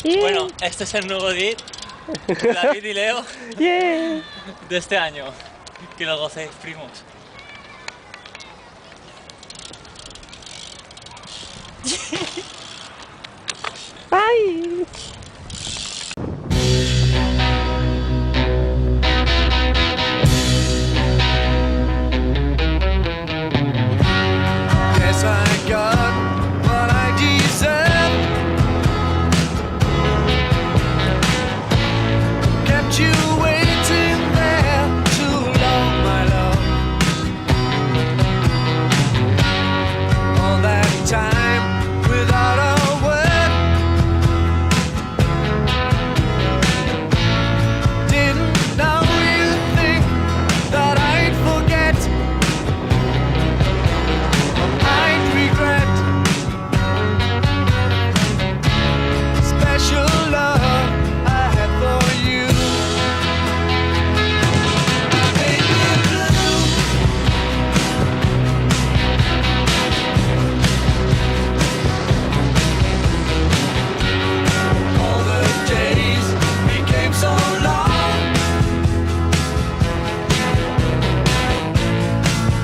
Yeah. Bueno, este es el nuevo día, David y Leo, Yeah. de este año. Que lo gocéis, primos. Bye. Yes, I got what I deserve. Kept you waiting there too long, my love. All that time without a word. Didn't know you think that I'd forget. I'd regret special love I had for you. Baby blue, all the days became so long.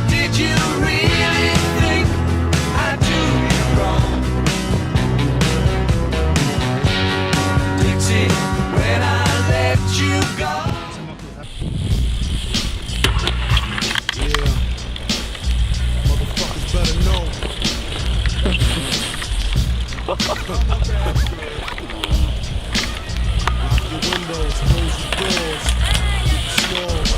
Did you really think I'd do you wrong? Dixie, when I let you go. Yeah, motherfuckers better know. Lock your windows, close your doors, get the snores.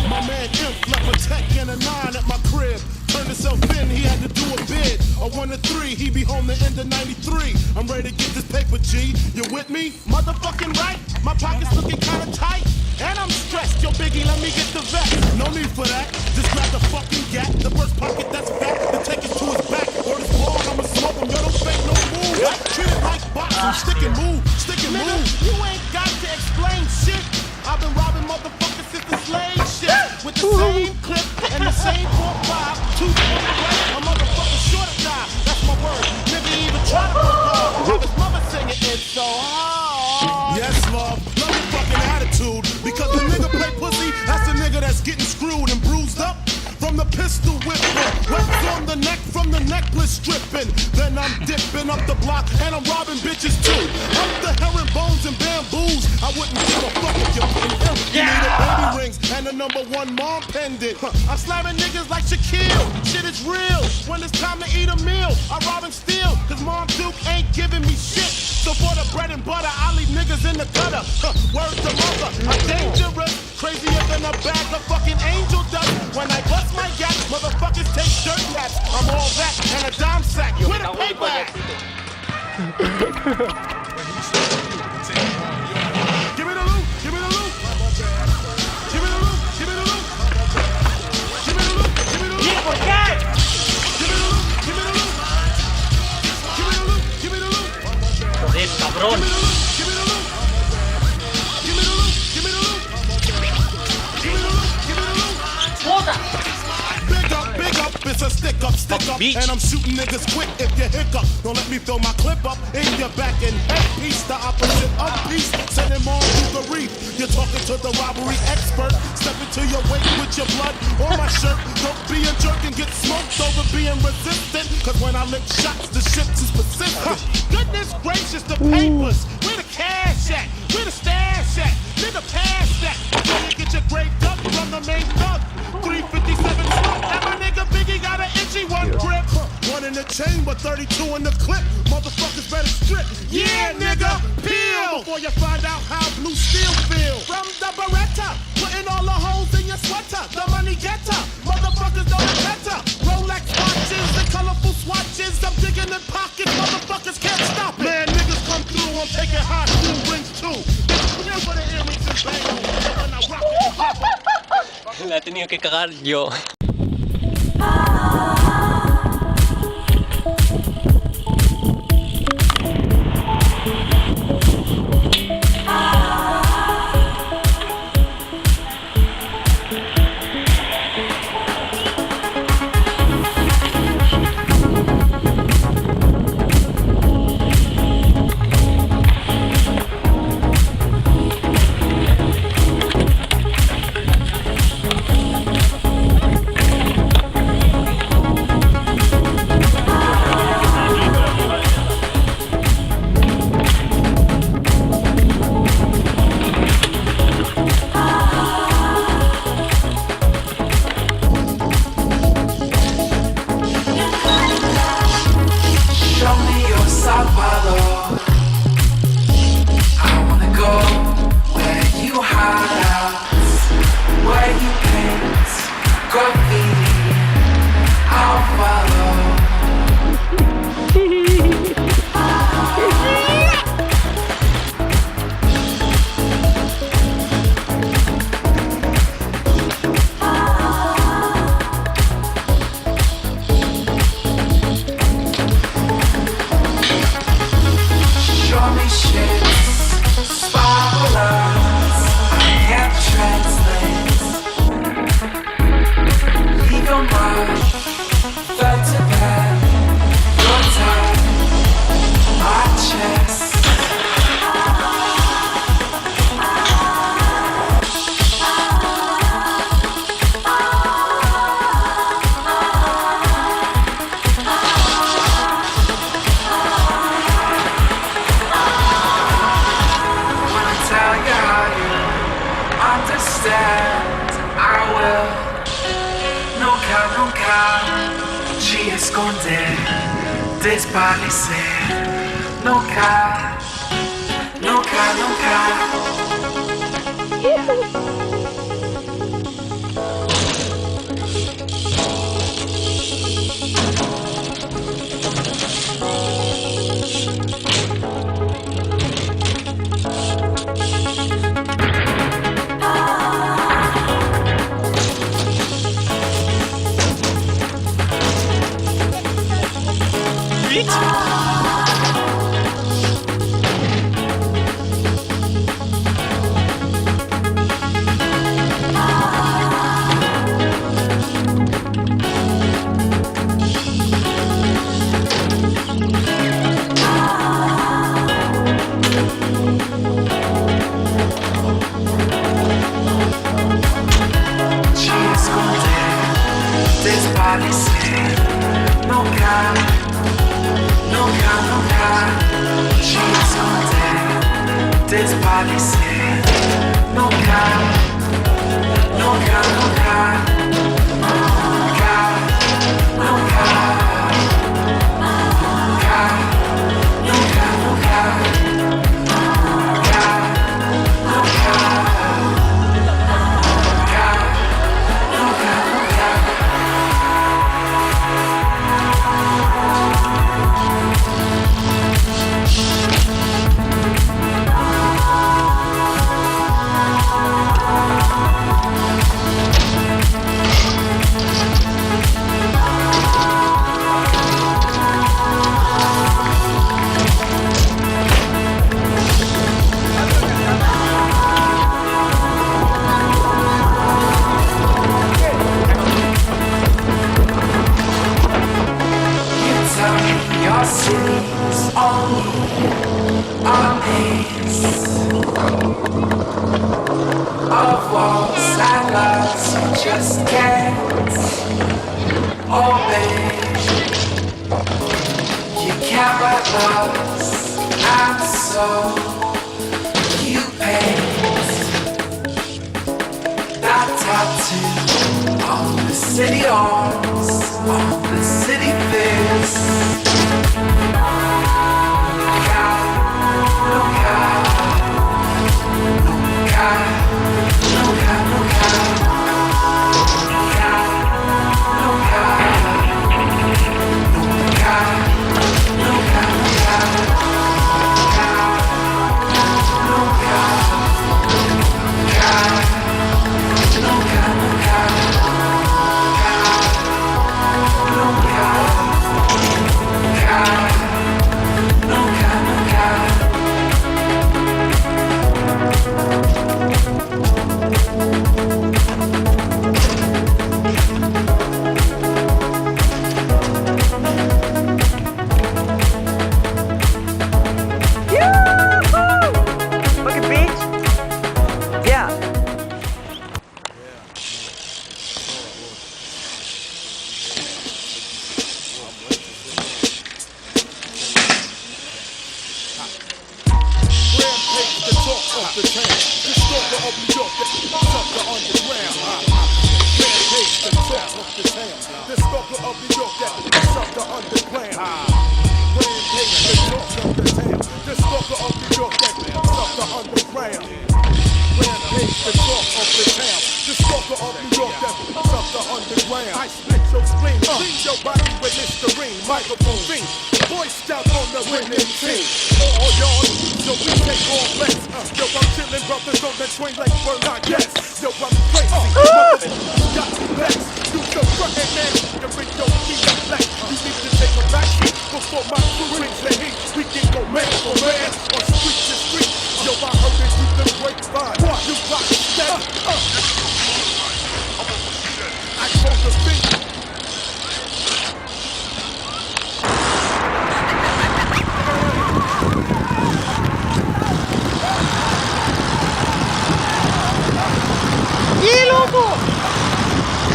My man Imp left a tech and a 9 at my crib. Turned himself in, he had to do a bid. A 1 to 3, he be home the end of 93. I'm ready to get this paper, G. You with me? Motherfucking right. My pockets looking kinda tight. And I'm stressed. Yo, Biggie, let me get the vest. No need for that. Just grab the fucking gap. The first pocket that's fat. Then take it to his back. Or this ball, I'ma smoke him. Yo, don't fake no move. Treat it like boxing. Stick and move. Stick and move. You ain't got to explain shit. I've been robbing motherfuckers since the slave shit. With the same clip and the same 4-5. 2 a motherfucker short of die. That's my word. Nigga even try to work hard. Have his mother singing it so hard. Yes, love. Love your fucking attitude. Because the nigga play pussy, that's the nigga that's getting screwed and bruised up. From the pistol whipping, wets on the neck from the necklace stripping. Then I'm dipping up the block and I'm robbing bitches too. Up the herringbones and bamboos. I wouldn't give a fuck if you're ill. You need a baby rings and a #1 mom pendant. I'm slamming niggas like Shaquille. Shit is real. When it's time to eat a meal, I rob and steal. Cause Mom Duke ain't giving me shit. So for the bread and butter, I leave niggas in the gutter. Word to mother, I'm dangerous. Crazier than a bag of fucking angel dust. When I bust my gap, motherfuckers take dirt laps. I'm all that and a dime sack. Where the paper at? Give me the loot, give me the loot. Give me the loot, give me the loot. Give me the loot, give me the loot. Yeah, okay. Give me the loot, give me the loot. Give me the loot, give me the loot. Joder, cabrón. Give me the loot, give me the loot. Give me the loot, give me the loot. Give me the loot, give me the loot. ¡Puta! Big up, it's a stick up, Beach. and I'm shooting niggas quick if you hiccup. Don't let me fill my clip up in your back and head piece, the opposite of peace. Send him on to the reef. You're talking to the robbery expert. Step into your weight with your blood on my shirt. Don't be a jerk and get smoked over being resistant. Cause when I lick shots, the shit is persistent. Goodness gracious, the papers. Where the cash at? Where the stash at? Nigga, pass that. Before you get your great duck from the main thug. 357 slump. And my nigga Biggie got an itchy one grip. 1 in the chamber, 32 in the clip. Motherfuckers better strip. Yeah, nigga, peel. Before you find out how blue steel feel. From the Beretta, putting all the holes in your sweater. The money getter, motherfuckers don't better. Rolex watches and colorful swatches. I'm digging in pockets, motherfuckers can't stop it. Man, niggas come through, I'm taking high school rings too. Here for the earrings and bangles. When I rock it, La he tenido que cagar yo. body said, nunca, nunca, nunca.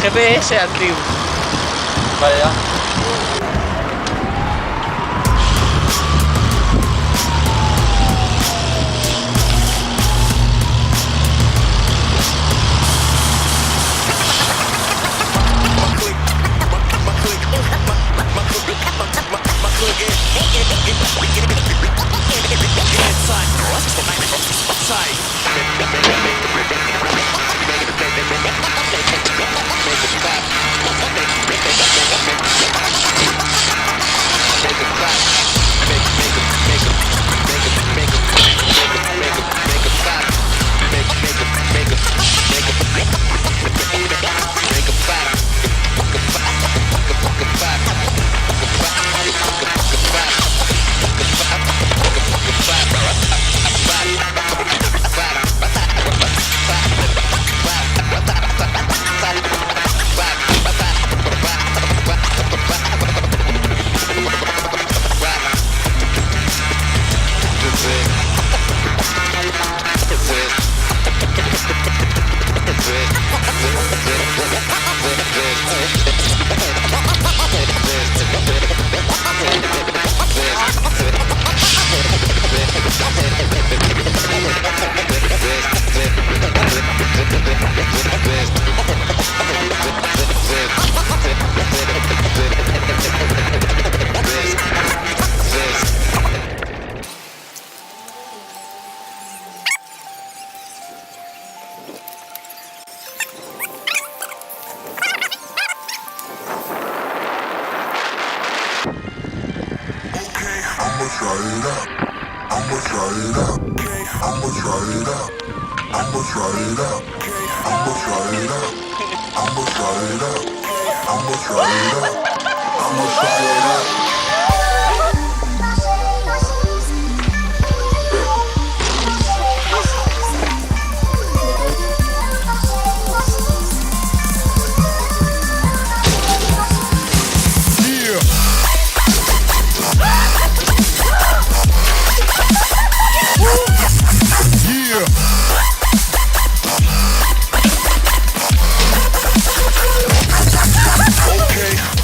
GPS antiguo. Vale, ya. My click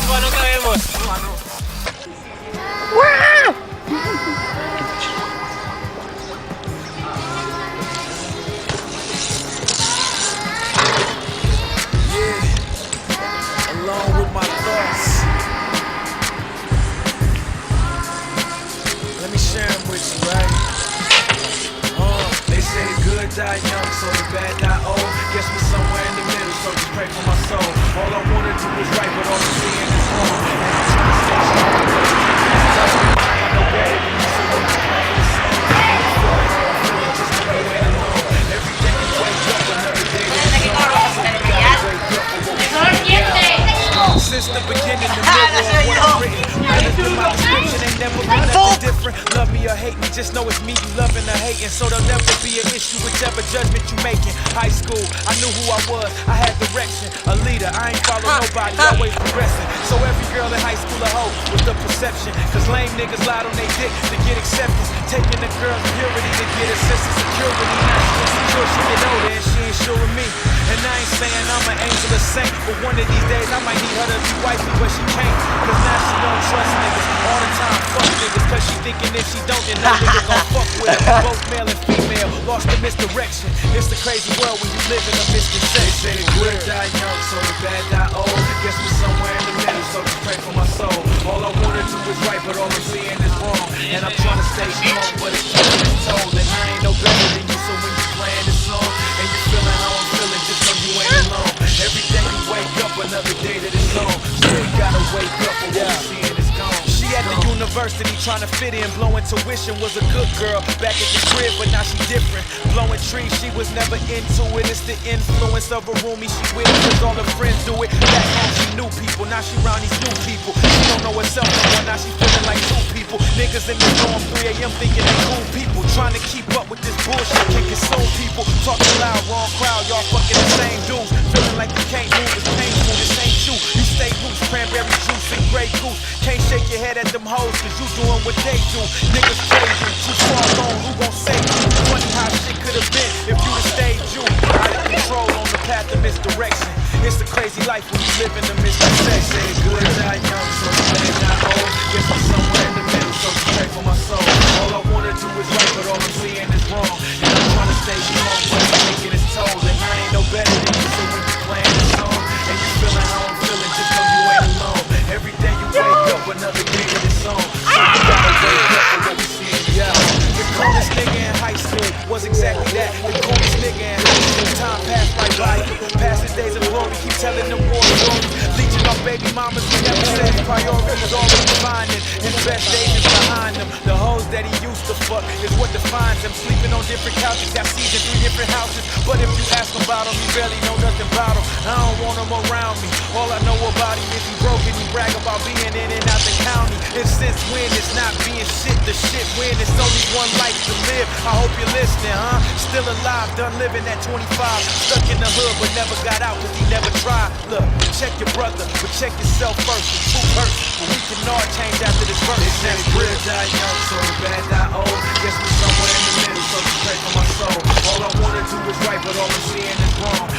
Bueno, cabemos. Along with my thoughts. Let me share them with you, right? They say the good die young, so the bad die old. Guess we somewhere in the middle, so just pray for my soul. All I wanna do is right, but all I'm seeing is wrong. And I'm trying to stay strong, but it's I ain't no better than you, so when you playing this song, I feel like how I'm feeling, just know you ain't alone. Every day you wake up, another day that's on. So you gotta wake up for what we since the beginning, the middle of what I'm written. Better than my description, ain't never been nothing different. Love me or hate me, just know it's me you loving or hating. So there'll never be an issue, whichever judgment you making. High school, I knew who I was, I had direction. A leader, I ain't follow nobody, always progressing. So every girl in high school a hoe with the perception. Cause lame niggas lied on they dick to get acceptance. Taking the girl's purity to get a sense of security. Now she insecure, she get older and she ain't sure of me. And I ain't saying I'm an angel or saint, but one of these days I might need her to be wifey, but she can't. Cause now she don't trust niggas all the time. Fuck niggas, cause she thinking if she don't, then no nigga gon' fuck with her. Both male and female, lost the misdirection. It's the crazy world when you live in a misconception. They say the good die young, so the bad die old. Guess we somewhere in the middle, so just pray for my soul. All I wanna do is right, but all I'm seeing is wrong. And I'm trying to stay strong, but it's killing its toll. And I ain't no better than you, so when you playing this song and you feeling how I'm feeling, just know you ain't alone. Every day you wake up, another day that is long. Still gotta wake up, but what we seeing is gone. She at the university trying to fit in, blowing tuition, was a good girl back at the crib, but now she different. Blowing trees, she was never into it. It's the influence of a roomie she with, cause all her friends do it. Back home she knew people, now she round these new people. She don't know herself no more, now she feeling like two people. Niggas in the dorm 3 a.m. thinking they cool people. Trying to keep up with this bullshit can consume people. Talking loud, wrong crowd, y'all fucking the same dudes. Feeling like you can't move, it's painful, this ain't you. You stay loose, cranberry juice and Grey Goose. Can't shake your head at them hoes, cause you doing what they do. Niggas crazy, too far gone, who gon' save you? Funny how shit could've been if you'd stayed you. Out of control on the path of misdirection. It's a crazy life when you live in the misconception. Say the good die young, so the bad die old. Guess I'm somewhere in the middle, so just pray for my soul. All I wanna do is right, but all I'm seeing is wrong. And I'm trying to stay strong, but it's taking its toll. And I ain't no better than you, so when you playing this song and you feeling how I'm feeling, just know you ain't alone. Every day you wake up, another day of this song. So you gotta wake up for what we seeing. Yeah, the coolest nigga in high school was exactly that. mamas he never said priorities always defining. His best days is behind him. The hoes that he used to fuck is what defines him. Sleeping on different couches, got seasons in 3 different houses. But if you ask him about him, he barely know nothing about him. I don't want him around me. All I know about him is he broke and he brag about being in and out the county. And since when it's not being shit, the shit when it's only one life to live. I hope you're listening, huh? Still alive, done living at 25. Stuck in the hood but never got out cause he never tried. Look, check your brother, but check yourself first. The truth hurts, but we can all change after this verse. It's that real die young, so bad die old. Guess we're somewhere in the middle, so just pray for my soul. All I wanna do is right, but all I'm seeing is wrong.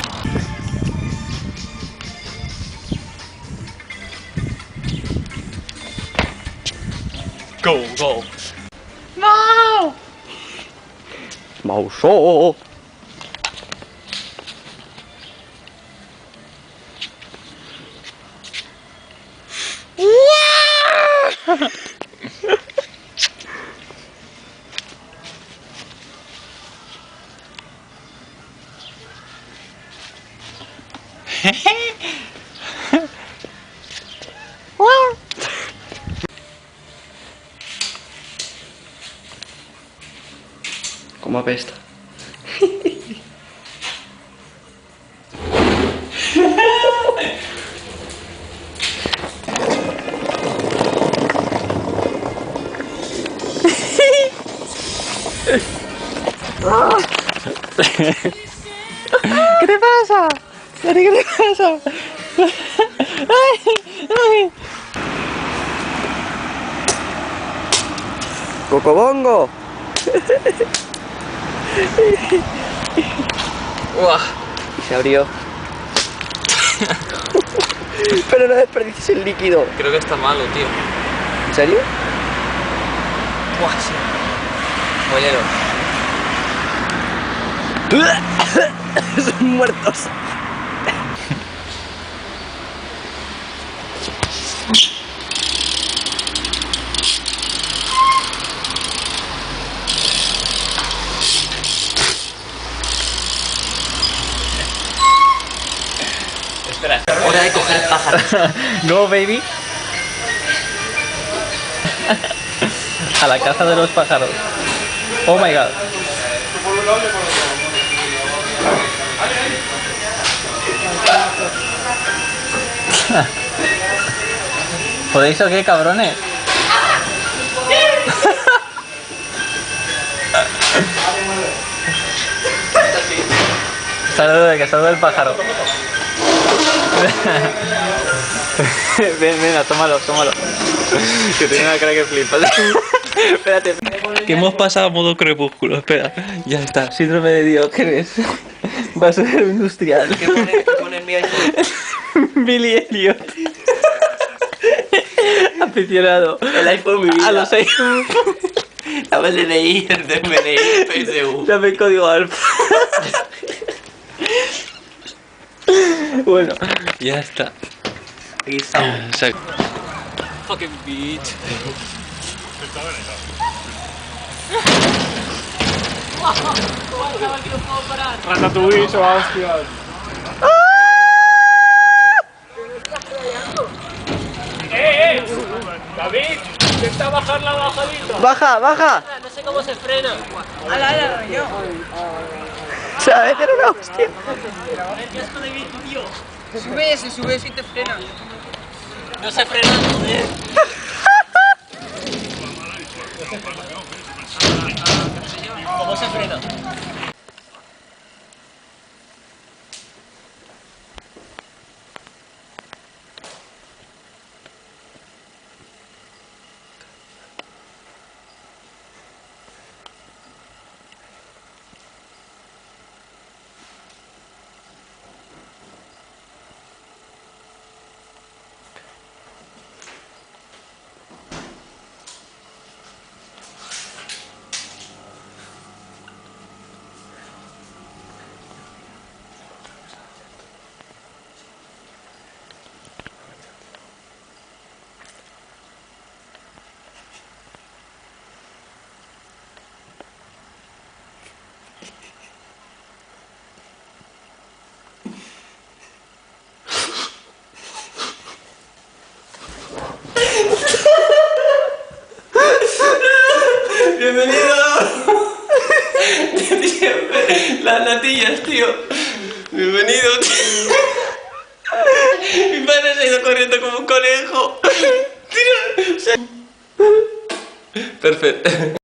Go, go. Mauso. ¿Cómo apesta? ¿Qué te pasa? ¿Qué te pasa? ¡Cocobongo! Y se abrió. Pero no desperdicies el líquido. Creo que está malo, tío. ¿En serio? Buah, sí. Bolero. Son muertos. Espera, hora de coger pájaros. Go, baby. A la caza de los pájaros. Oh my god. ¿Podéis o qué, cabrones? Saludo el pájaro. Ven, ven, tómalo. Que tiene una cara que flipas. Espérate. Que hemos pasado a modo crepúsculo, espera. Ya está, síndrome de Diógenes. Va a ser industrial. ¿Qué pone en mi iPhone? Billy Elliot. Aficionado. El iPhone mi vida. A los iPhone. Dame el DNI, el DNI, PSU. Dame el código alfa. Bueno, ya está. Aquí estamos. Exacto. Fucking beat. Ratatouille se va a hostiar. David, intenta bajar la bajadita. Baja. No sé cómo se frena. Se va a meter una hostia. El casco de bici, tío. Sube si te frena. No se frena, joder. ¿Cómo se frena? Bienvenido. Siempre. Las latillas, tío. Bienvenido, tío. Mi padre se ha ido corriendo como un conejo. Perfecto.